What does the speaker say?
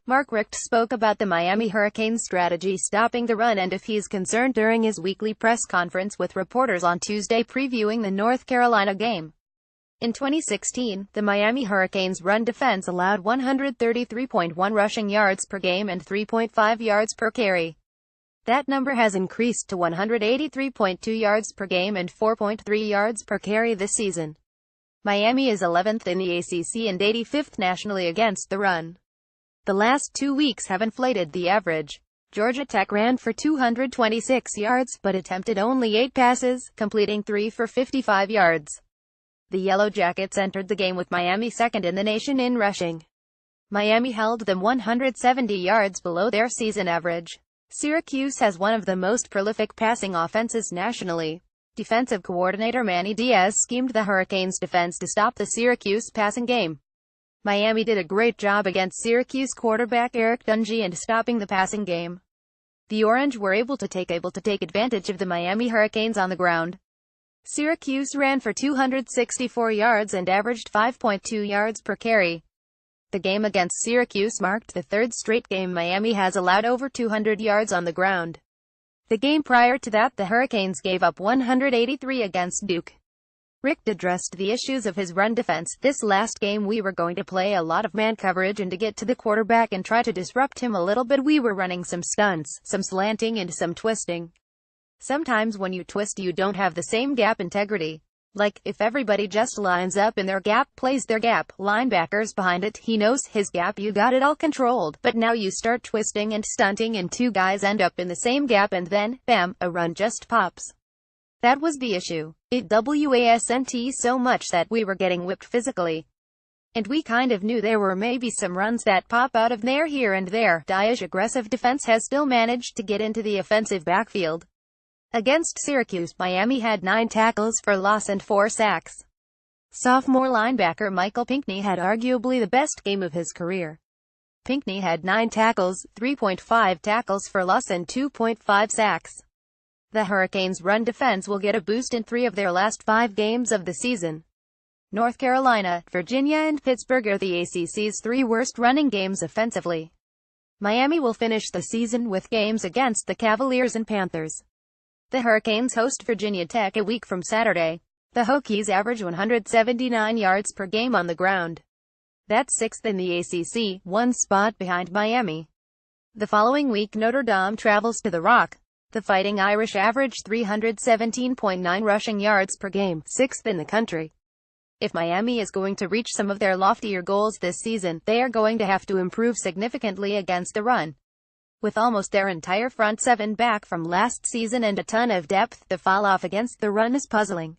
Richt spoke about the Miami Hurricanes' strategy stopping the run and if he's concerned during his weekly press conference with reporters on Tuesday previewing the North Carolina game. In 2016, the Miami Hurricanes' run defense allowed 133.1 rushing yards per game and 3.5 yards per carry. That number has increased to 183.2 yards per game and 4.3 yards per carry this season. Miami is 11th in the ACC and 85th nationally against the run. The last 2 weeks have inflated the average. Georgia Tech ran for 226 yards, but attempted only 8 passes, completing 3 for 55 yards. The Yellow Jackets entered the game with Miami second in the nation in rushing. Miami held them 170 yards below their season average. Syracuse has one of the most prolific passing offenses nationally. Defensive coordinator Manny Diaz schemed the Hurricanes' defense to stop the Syracuse passing game. Miami did a great job against Syracuse quarterback Eric Dungy and stopping the passing game. The Orange were able to take advantage of the Miami Hurricanes on the ground. Syracuse ran for 264 yards and averaged 5.2 yards per carry. The game against Syracuse marked the third straight game Miami has allowed over 200 yards on the ground. The game prior to that, the Hurricanes gave up 183 against Duke. Richt addressed the issues of his run defense. This last game we were going to play a lot of man coverage and to get to the quarterback and try to disrupt him a little bit. We were running some stunts, some slanting and some twisting. Sometimes when you twist you don't have the same gap integrity. Like, if everybody just lines up in their gap, plays their gap, linebackers behind it, he knows his gap, you got it all controlled. But now you start twisting and stunting and 2 guys end up in the same gap and then, bam, a run just pops. That was the issue. It wasn't so much that we were getting whipped physically. And we kind of knew there were maybe some runs that pop out of there here and there. Diaz's aggressive defense has still managed to get into the offensive backfield. Against Syracuse, Miami had 9 tackles for loss and 4 sacks. Sophomore linebacker Michael Pinckney had arguably the best game of his career. Pinckney had 9 tackles, 3.5 tackles for loss and 2.5 sacks. The Hurricanes' run defense will get a boost in 3 of their last 5 games of the season. North Carolina, Virginia and Pittsburgh are the ACC's 3 worst running games offensively. Miami will finish the season with games against the Cavaliers and Panthers. The Hurricanes host Virginia Tech a week from Saturday. The Hokies average 179 yards per game on the ground. That's 6th in the ACC, 1 spot behind Miami. The following week Notre Dame travels to the Rock. The Fighting Irish average 317.9 rushing yards per game, 6th in the country. If Miami is going to reach some of their loftier goals this season, they are going to have to improve significantly against the run. With almost their entire front 7 back from last season and a ton of depth, the fall-off against the run is puzzling.